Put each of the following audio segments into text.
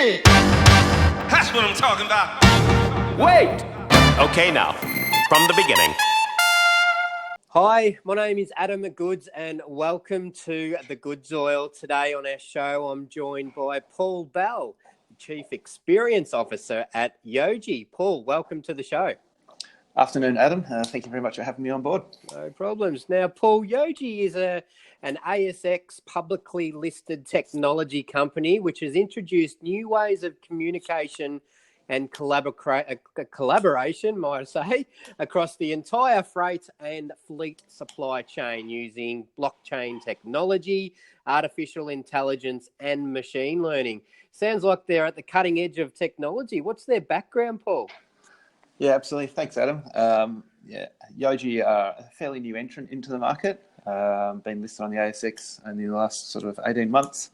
shit. That's what I'm talking about. Wait! Okay, now, from the beginning. Hi, my name is Adam Goods and welcome to The Goods Oil. Today on our show, I'm joined by Paul Bell, Chief Experience Officer at Yojee. Paul, welcome to the show. Afternoon, Adam. Thank you very much for having me on board. No problems. Now, Paul, Yojee is an ASX publicly listed technology company which has introduced new ways of communication and collaboration, might I say, across the entire freight and fleet supply chain using blockchain technology, artificial intelligence, and machine learning. Sounds like they're at the cutting edge of technology. What's their background, Paul? Yeah, absolutely. Thanks, Adam. Yojee are a fairly new entrant into the market, been listed on the ASX in the last sort of 18 months.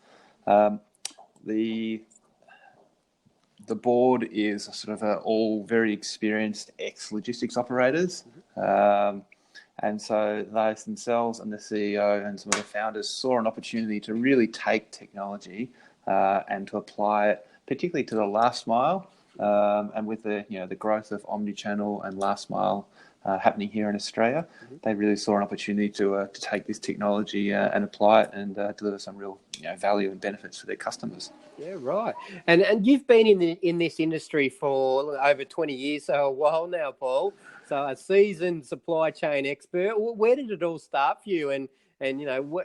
The board is sort of all very experienced ex-logistics operators. And so they themselves and the CEO and some of the founders saw an opportunity to really take technology and to apply it, particularly to the last mile. And with the growth of omnichannel and last mile happening here in Australia, they really saw an opportunity to take this technology and apply it and deliver some real value and benefits for their customers. Yeah, right. And you've been in this industry for over 20 years, so a while now, Paul. So a seasoned supply chain expert. Where did it all start for you? And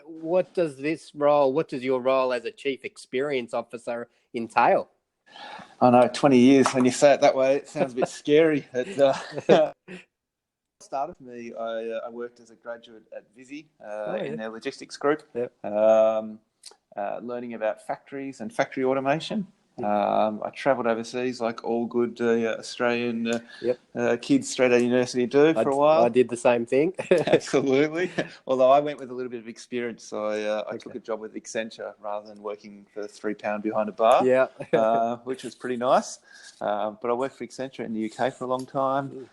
what does your role as a chief experience officer entail? I know, 20 years, when you say it that way, it sounds a bit scary. Started for me, I worked as a graduate at Visy in their logistics group, learning about factories and factory automation. I travelled overseas like all good Australian kids straight out of university do for a while. I did the same thing. Absolutely. Although I went with a little bit of experience, so I took a job with Accenture rather than working for £3 behind a bar, which was pretty nice. But I worked for Accenture in the UK for a long time,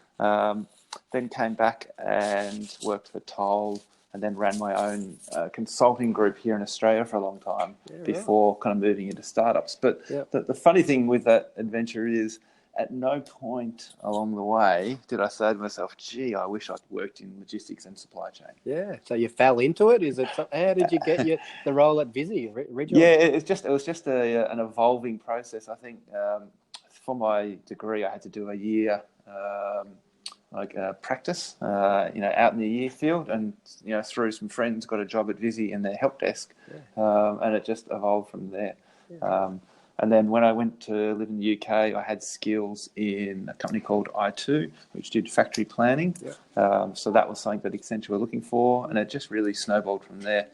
then came back and worked for Toll, and then ran my own consulting group here in Australia for a long time before kind of moving into startups. But the funny thing with that adventure is at no point along the way did I say to myself, gee, I wish I'd worked in logistics and supply chain. Yeah, so you fell into it? How did you get the role at Visy originally? Yeah, it was just an evolving process. I think for my degree I had to do a year practice, out in the year field, and through some friends got a job at Visy in their help desk, and it just evolved from there. And then when I went to live in the UK, I had skills in a company called I2, which did factory planning. So that was something that Accenture were looking for, and it just really snowballed from there.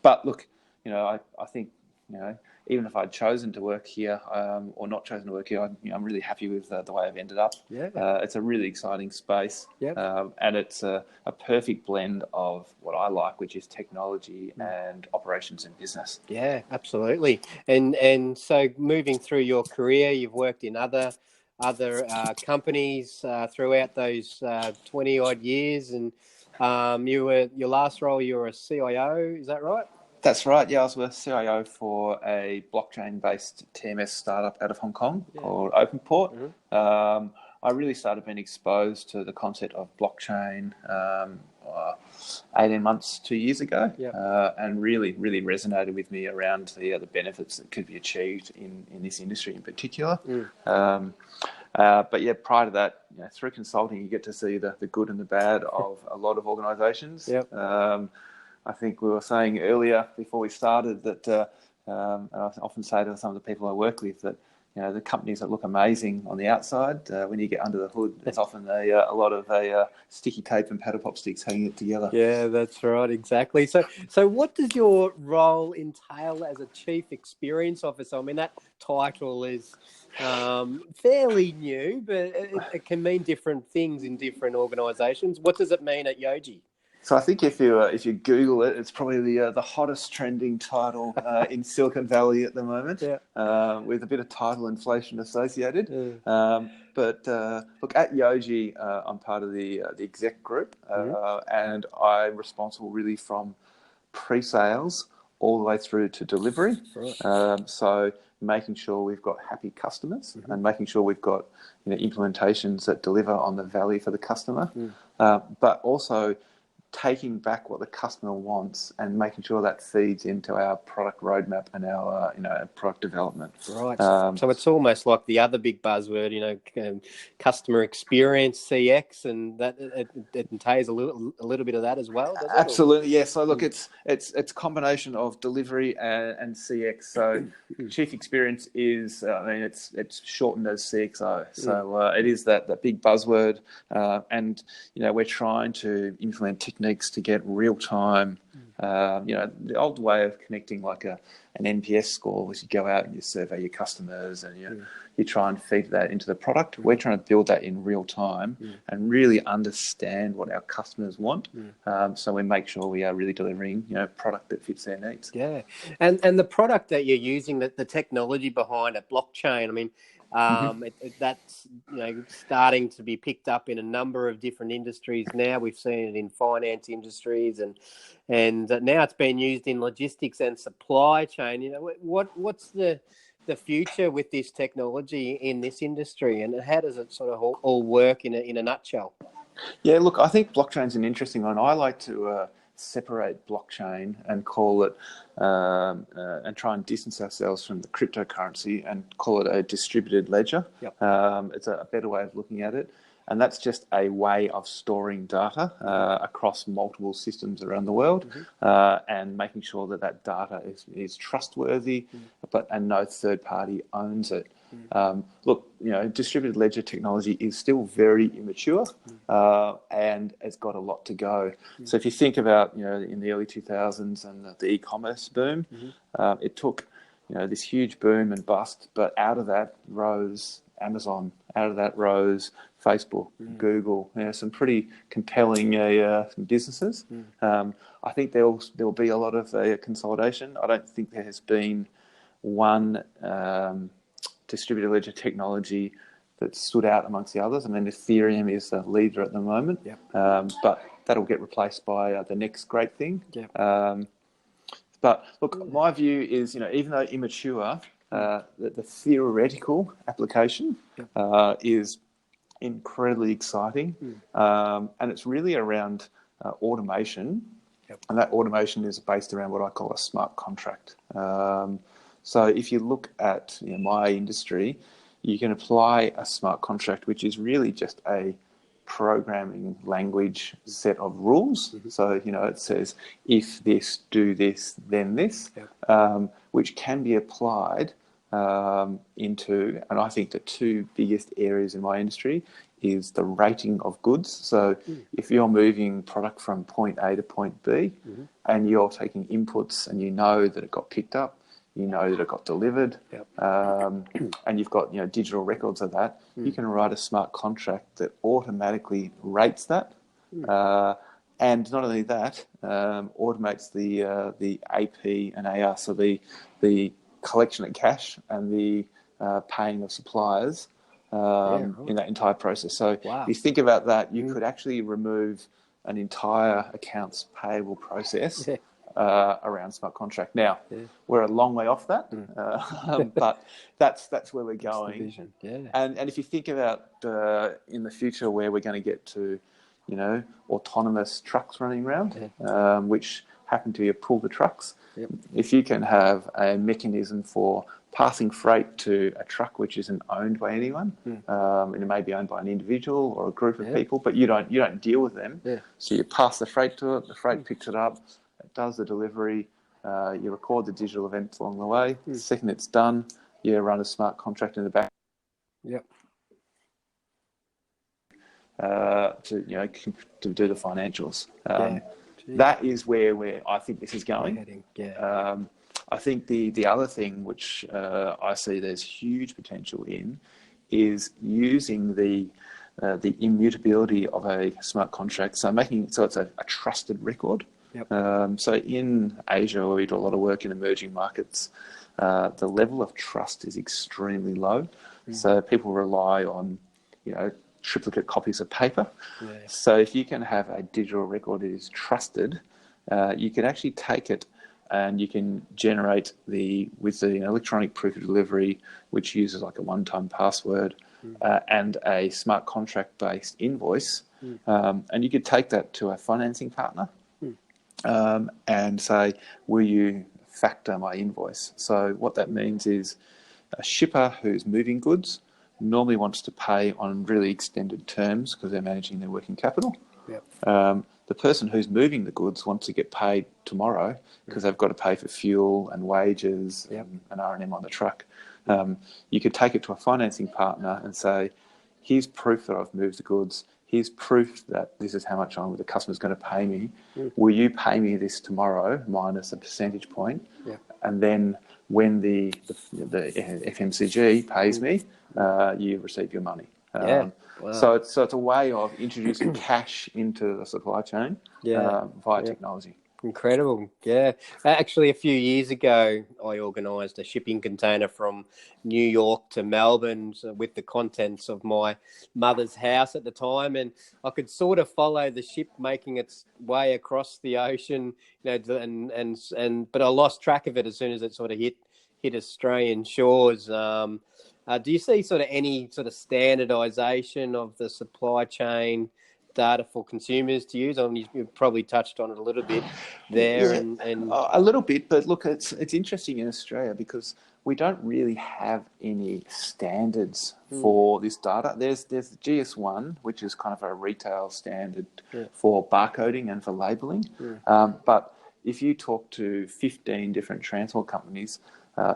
But look, I think even if I'd chosen to work here or not chosen to work here, I'm really happy with the way I've ended up. It's a really exciting space, and it's a perfect blend of what I like, which is technology and operations and business. Yeah, absolutely. And so moving through your career, you've worked in other companies throughout those 20 odd years, and your last role you were a CIO. Is that right? That's right. Yeah, I was a CIO for a blockchain-based TMS startup out of Hong Kong called OpenPort. I really started being exposed to the concept of blockchain 18 months, 2 years ago, and really resonated with me around the benefits that could be achieved in this industry in particular. But yeah, prior to that, through consulting, you get to see the good and the bad of a lot of organisations. I think we were saying earlier before we started that, and I often say to some of the people I work with that, the companies that look amazing on the outside, when you get under the hood, there's often a lot of sticky tape and paddle pop sticks hanging it together. Yeah, that's right, exactly. So what does your role entail as a Chief Experience Officer? I mean, that title is fairly new, but it can mean different things in different organisations. What does it mean at Yojee? So I think if you Google it, it's probably the hottest trending title in Silicon Valley at the moment, with a bit of title inflation associated. But look, at Yojee, I'm part of the exec group, and I'm responsible really from pre-sales all the way through to delivery. So making sure we've got happy customers and making sure we've got implementations that deliver on the value for the customer, but also taking back what the customer wants and making sure that feeds into our product roadmap and our product development. Right. So it's almost like the other big buzzword, customer experience, CX, and that it entails a little bit of that as well, does it? Absolutely, yes. So look, it's a combination of delivery and CX. So chief experience is, it's shortened as CXO. So it is that big buzzword, and we're trying to implement techniques to get real time. The old way of connecting like an NPS score was you go out and you survey your customers and you try and feed that into the product. We're trying to build that in real time and really understand what our customers want. So we make sure we are really delivering product that fits their needs. Yeah, and the product that you're using, the technology behind it, blockchain. I mean, that's starting to be picked up in a number of different industries now. We've seen it in finance industries, and now it's being used in logistics and supply chain. What's the future with this technology in this industry, and how does it sort of all work in a nutshell? Yeah, look, I think blockchain's an interesting one. I like to separate blockchain and call it, and try and distance ourselves from the cryptocurrency and call it a distributed ledger. Yep. It's a better way of looking at it. And that's just a way of storing data across multiple systems around the world, and making sure that data is trustworthy, and no third party owns it. Look, distributed ledger technology is still very immature, and it's got a lot to go. So if you think about, in the early 2000s and the e-commerce boom, it took, this huge boom and bust, but out of that rose Amazon, out of that rose Facebook, Google, some pretty compelling businesses. I think there'll be a lot of consolidation. I don't think there has been one distributed ledger technology that stood out amongst the others. I mean, Ethereum is the leader at the moment, but that'll get replaced by the next great thing. But look, my view is, even though immature, the theoretical application is incredibly exciting, and it's really around automation, and that automation is based around what I call a smart contract. So if you look at my industry, you can apply a smart contract, which is really just a programming language set of rules. So, it says, if this, do this, then this, which can be applied into, and I think the two biggest areas in my industry is the rating of goods. So if you're moving product from point A to point B, and you're taking inputs and you know that it got picked up, you know that it got delivered, and you've got digital records of that, you can write a smart contract that automatically rates that, and not only that, automates the AP and AR, so the collection of cash and the paying of suppliers in that entire process. So if you think about that, you could actually remove an entire accounts payable process around smart contract. Now, we're a long way off that, but that's where we're going. And if you think about in the future where we're going to get to, autonomous trucks running around, which happen to be a pool of trucks, if you can have a mechanism for passing freight to a truck which isn't owned by anyone, and it may be owned by an individual or a group of people, but you don't deal with them. So you pass the freight to it, the freight picks it up, it does the delivery, you record the digital events along the way. The second it's done, you run a smart contract in the back. To do the financials. That is where I think this is going. I think the other thing which I see there's huge potential in is using the immutability of a smart contract. So it's a trusted record. So in Asia, where we do a lot of work in emerging markets, the level of trust is extremely low. So people rely on, triplicate copies of paper. So if you can have a digital record that is trusted, you can actually take it and you can generate with the electronic proof of delivery, which uses like a one-time password and a smart contract-based invoice, and you could take that to a financing partner and say, will you factor my invoice? So what that means is a shipper who's moving goods normally wants to pay on really extended terms because they're managing their working capital. Yep. The person who's moving the goods wants to get paid tomorrow because they've got to pay for fuel and wages and R&M on the truck. You could take it to a financing partner and say, here's proof that I've moved the goods. Here's proof that this is how much the customer's going to pay me. Will you pay me this tomorrow minus a percentage point? And then when the FMCG pays me, you receive your money. Wow. So it's a way of introducing cash into the supply chain via technology. Incredible. Yeah. Actually, a few years ago, I organised a shipping container from New York to Melbourne with the contents of my mother's house at the time. And I could sort of follow the ship making its way across the ocean, but I lost track of it as soon as it sort of hit Australian shores. Do you see sort of any sort of standardisation of the supply chain data for consumers to use? I mean, you probably touched on it a little bit there. A little bit, but look, it's interesting in Australia because we don't really have any standards for this data. There's the GS1, which is kind of a retail standard for barcoding and for labelling. But if you talk to 15 different transport companies,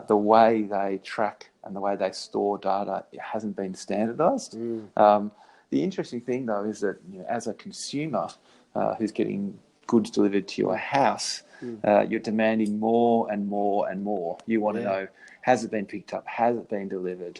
the way they track and the way they store data, it hasn't been standardised. The interesting thing, though, is that as a consumer who's getting goods delivered to your house, you're demanding more and more and more. You want to know, has it been picked up? Has it been delivered?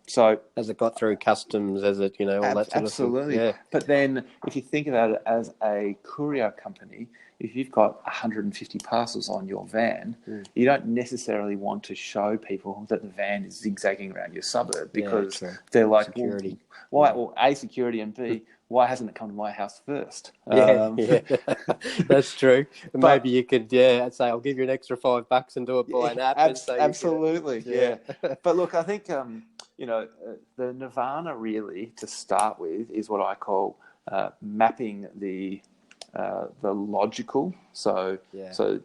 So has it got through customs? Has it, all that sort absolutely. of thing? Yeah. But then if you think about it as a courier company, if you've got 150 parcels on your van, you don't necessarily want to show people that the van is zigzagging around your suburb because they're like, security. Why? Well, A, security, and B, why hasn't it come to my house first? That's true. Maybe you could, say, I'll give you an extra $5 and do it by an app. Absolutely, But look, I think the nirvana really to start with is what I call mapping the logical. So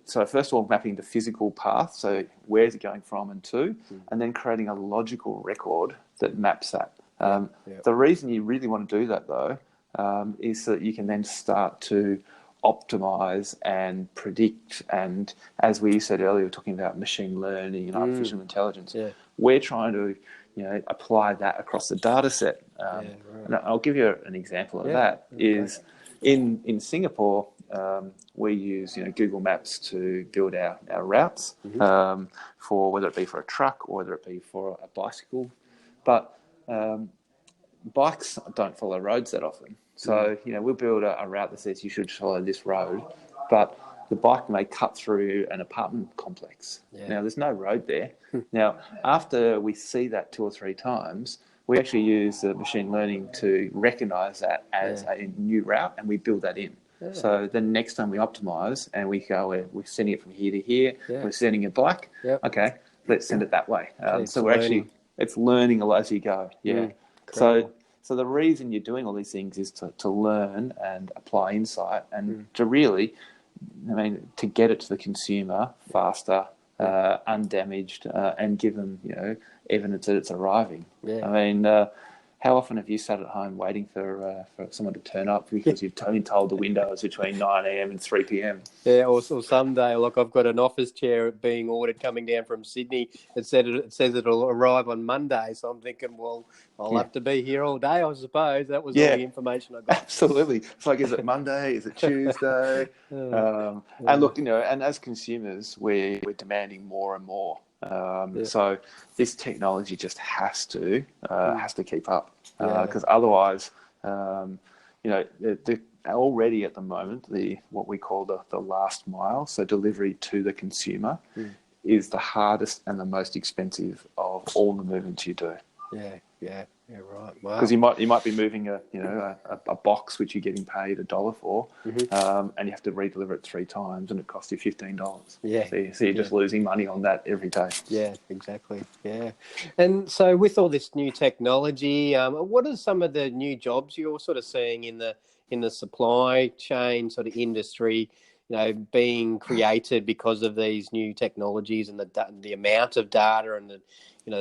first of all, mapping the physical path. So where's it going from and to, and then creating a logical record that maps that. The reason you really want to do that, though, is so that you can then start to optimize and predict. And as we said earlier, we're talking about machine learning and artificial intelligence. We're trying to apply that across the data set. And I'll give you an example of that. Is in Singapore, we use Google Maps to build our routes for whether it be for a truck or whether it be for a bicycle. But bikes don't follow roads that often. So, we'll build a route that says you should follow this road, but the bike may cut through an apartment complex. Now, there's no road there. Now, after we see that 2 or 3 times, we actually use the machine learning to recognize that as a new route, and we build that in. So the next time we optimize and we go, we're sending it from here to here, we're sending it back. Okay, let's send it that way. So it's learning a lot as you go. So the reason you're doing all these things is to learn and apply insight and to really, to get it to the consumer faster, undamaged, and give them, evidence that it's arriving. How often have you sat at home waiting for someone to turn up because you've been told the window is between 9 a.m. and 3 p.m? Or someday, like I've got an office chair being ordered coming down from Sydney. It says it'll arrive on Monday. So I'm thinking, well, I'll have to be here all day, I suppose. That was all the information I got. Absolutely. It's like, is it Monday? Is it Tuesday? And look, and as consumers, we're demanding more and more. So this technology just has to keep up because otherwise, already at the moment, what we call the last mile, so delivery to the consumer, is the hardest and the most expensive of all the movements you do. Yeah, right. Wow. Because you might be moving a box which you're getting paid $1 for, and you have to redeliver it 3 times, and it costs you $15. Yeah. So you're just losing money on that every day. Yeah, exactly. Yeah. And so with all this new technology, what are some of the new jobs you're sort of seeing in the supply chain sort of industry, being created because of these new technologies and the amount of data and the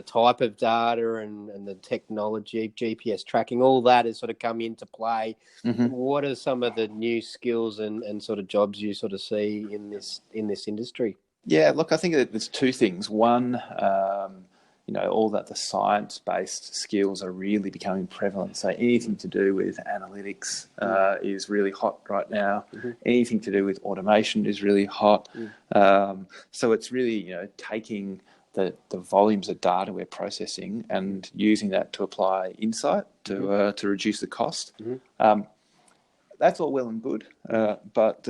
type of data and the technology, GPS tracking, all that has sort of come into play. What are some of the new skills and sort of jobs you sort of see in this industry? Yeah, look, I think that there's 2 things. One, all that the science-based skills are really becoming prevalent. So anything to do with analytics is really hot right now. Anything to do with automation is really hot. So it's really, taking the volumes of data we're processing and using that to apply insight to reduce the cost. That's all well and good, but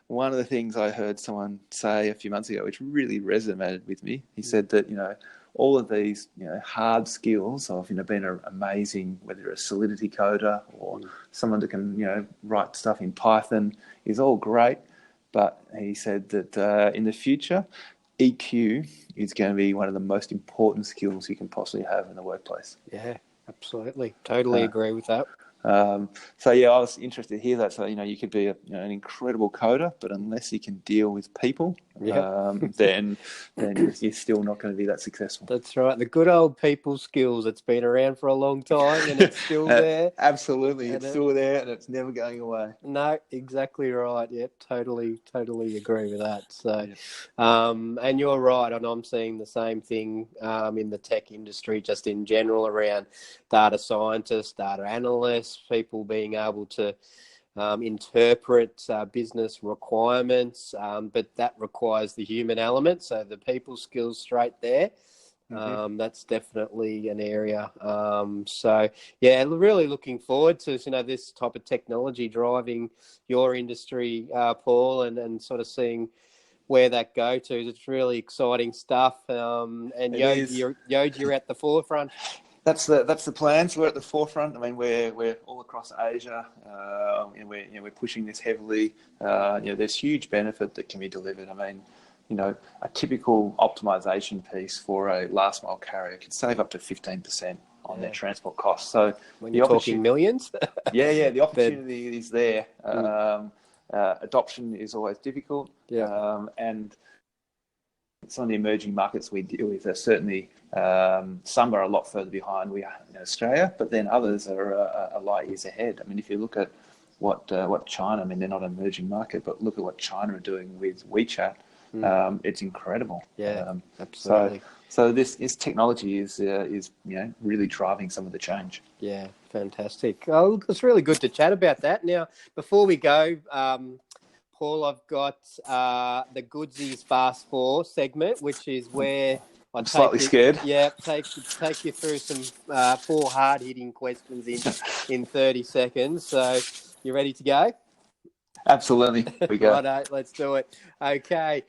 one of the things I heard someone say a few months ago, which really resonated with me, he said that all of these hard skills of being an amazing, whether you're a Solidity coder or someone that can write stuff in Python, is all great. But he said that in the future, EQ is going to be one of the most important skills you can possibly have in the workplace. Yeah, absolutely, totally agree with that. So yeah, I was interested to hear that. So you could be an incredible coder, but unless you can deal with people, then you're still not going to be that successful. That's right. The good old people skills. It's been around for a long time, and it's still there. Absolutely, it's still there, and it's never going away. No, exactly right. Yep, totally agree with that. So, and you're right, and I'm seeing the same thing in the tech industry, just in general, around data scientists, data analysts, people being able to interpret business requirements, but that requires the human element. So the people skills straight there. That's definitely an area. So yeah, really looking forward to this type of technology driving your industry, Paul, and sort of seeing where that go to. It's really exciting stuff. And Yojee, you're at the forefront. That's the plan. So we're at the forefront. I mean, we're all across Asia. We're pushing this heavily. There's huge benefit that can be delivered. I mean, a typical optimization piece for a last mile carrier can save up to 15% on their transport costs. So when you're talking millions, the opportunity is there. Adoption is always difficult, and some of the emerging markets we deal with are certainly some are a lot further behind we are in Australia, but then others are a light years ahead. I mean, if you look at what China, I mean, they're not an emerging market, but look at what China are doing with WeChat. It's incredible. Yeah, absolutely. So this technology is really driving some of the change. Yeah, fantastic. Oh, it's really good to chat about that. Now, before we go, Paul, I've got the Goodsies Fast Four segment, which is where I'm slightly scared. Yeah, take you through some 4 hard-hitting questions in 30 seconds. So, you ready to go? Absolutely. We go. Righto, let's do it. Okay.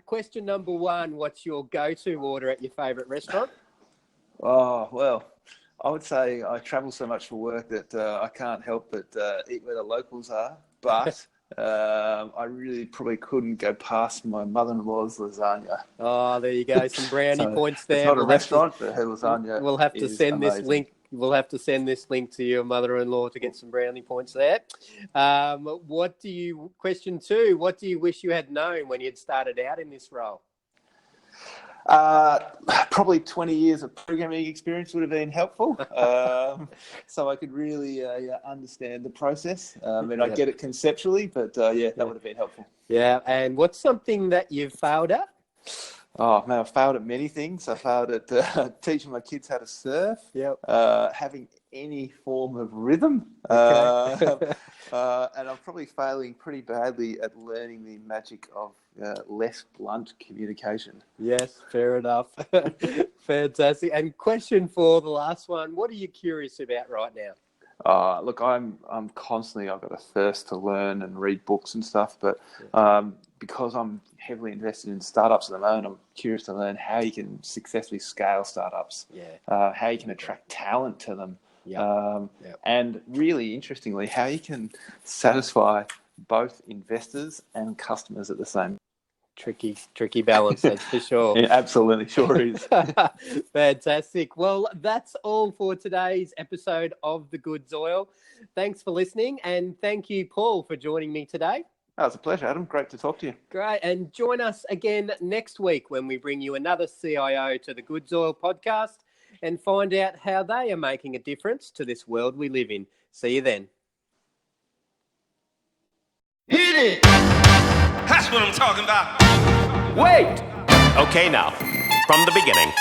Question number 1, what's your go-to order at your favourite restaurant? Oh, well, I would say I travel so much for work that I can't help but eat where the locals are. But I really probably couldn't go past my mother-in-law's lasagna. Oh, there you go. Some brownie points there. It's not a restaurant, but her lasagna We'll have to send amazing. this link. We'll have to send this link to your mother-in-law to get some brownie points there. Question 2, what do you wish you had known when you'd started out in this role? Probably 20 years of programming experience would have been helpful. So I could really understand the process. I get it conceptually, but that would have been helpful. Yeah, and what's something that you've failed at? Oh man, I failed at many things. I failed at teaching my kids how to surf. Yep. Having any form of rhythm. Okay. And I'm probably failing pretty badly at learning the magic of less blunt communication. Yes, fair enough. Fantastic. And question 4, the last one. What are you curious about right now? Look, I'm constantly, I've got a thirst to learn and read books and stuff, but because I'm heavily invested in startups at the moment, I'm curious to learn how you can successfully scale startups, how you can attract talent to them, and really interestingly, how you can satisfy both investors and customers at the same. Tricky balance, that's for sure. It absolutely sure is. Fantastic. Well, that's all for today's episode of The Good Soil. Thanks for listening, and thank you, Paul, for joining me today. That was a pleasure, Adam. Great to talk to you. Great. And join us again next week when we bring you another CIO to the Good Soil podcast and find out how they are making a difference to this world we live in. See you then. Hit it! That's what I'm talking about. Wait! Okay, now, from the beginning.